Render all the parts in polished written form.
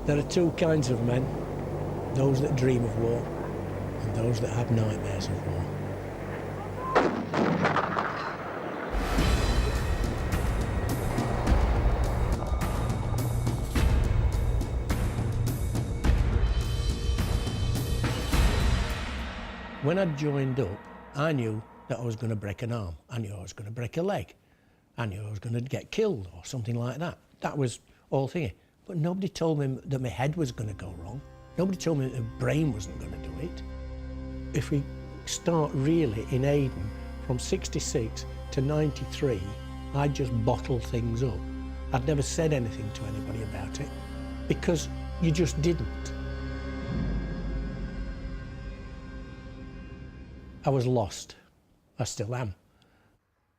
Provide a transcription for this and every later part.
There are two kinds of men, those that dream of war and those that have nightmares of war. When I joined up, I knew that I was going to break an arm, I knew I was going to break a leg, I knew I was going to get killed or something like that. That was all thingy. But nobody told me that my head was going to go wrong. Nobody told me that my brain wasn't going to do it. If we start really in Aden, from 66 to 93, I just bottled things up. I'd never said anything to anybody about it because you just didn't. I was lost. I still am.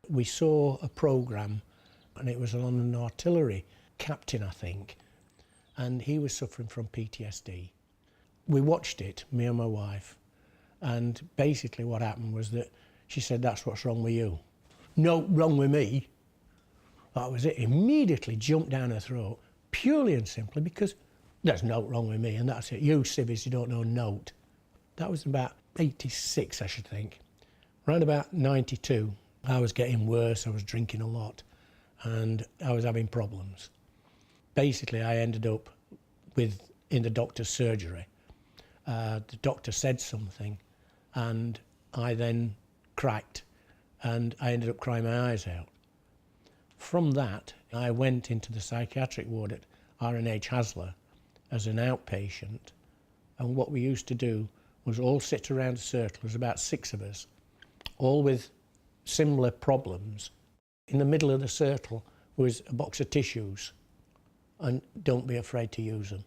We saw a programme and it was on an artillery captain, I think, and he was suffering from PTSD. We watched it, me and my wife, and basically what happened was that she said, "That's what's wrong with you." "No, wrong with me." That was it. Immediately jumped down her throat, purely and simply because there's no wrong with me, and that's it. You civvies, you don't know note. That was about 86, I should think. Around about 92, I was getting worse, I was drinking a lot, and I was having problems. Basically, I ended up in the doctor's surgery. The doctor said something, and I then cracked, and I ended up crying my eyes out. From that, I went into the psychiatric ward at R&H Hasler as an outpatient, and what we used to do was all sit around a circle. There was about 6 of us, all with similar problems. In the middle of the circle was a box of tissues, and don't be afraid to use them,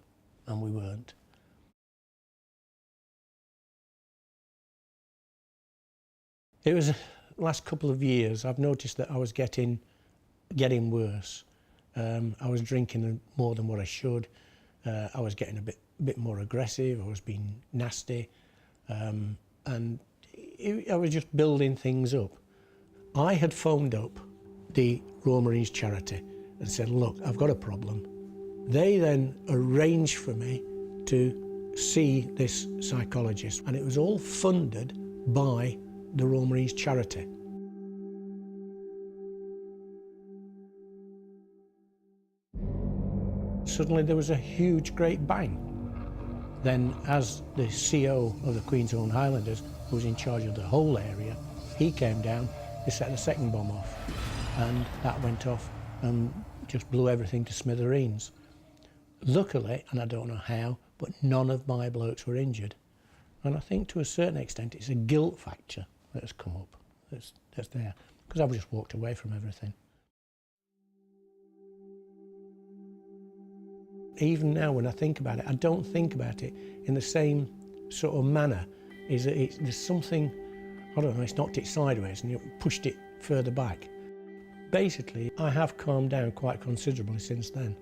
and we weren't. It was the last couple of years I've noticed that I was getting worse. I was drinking more than what I should. I was getting a bit more aggressive. I was being nasty, and I was just building things up. I had phoned up the Royal Marines charity and said, "Look, I've got a problem." They then arranged for me to see this psychologist, and it was all funded by the Royal Marines charity. Suddenly there was a huge, great bang. Then, as the CO of the Queen's Own Highlanders, who was in charge of the whole area, he came down, they set the second bomb off, and that went off and just blew everything to smithereens. Luckily, and I don't know how, but none of my blokes were injured. And I think to a certain extent it's a guilt factor that has come up, that's there, because I've just walked away from everything. Even now when I think about it, I don't think about it in the same sort of manner. There's something, I don't know, it's knocked it sideways and you pushed it further back. Basically, I have calmed down quite considerably since then.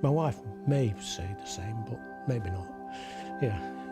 My wife may say the same, but maybe not. Yeah.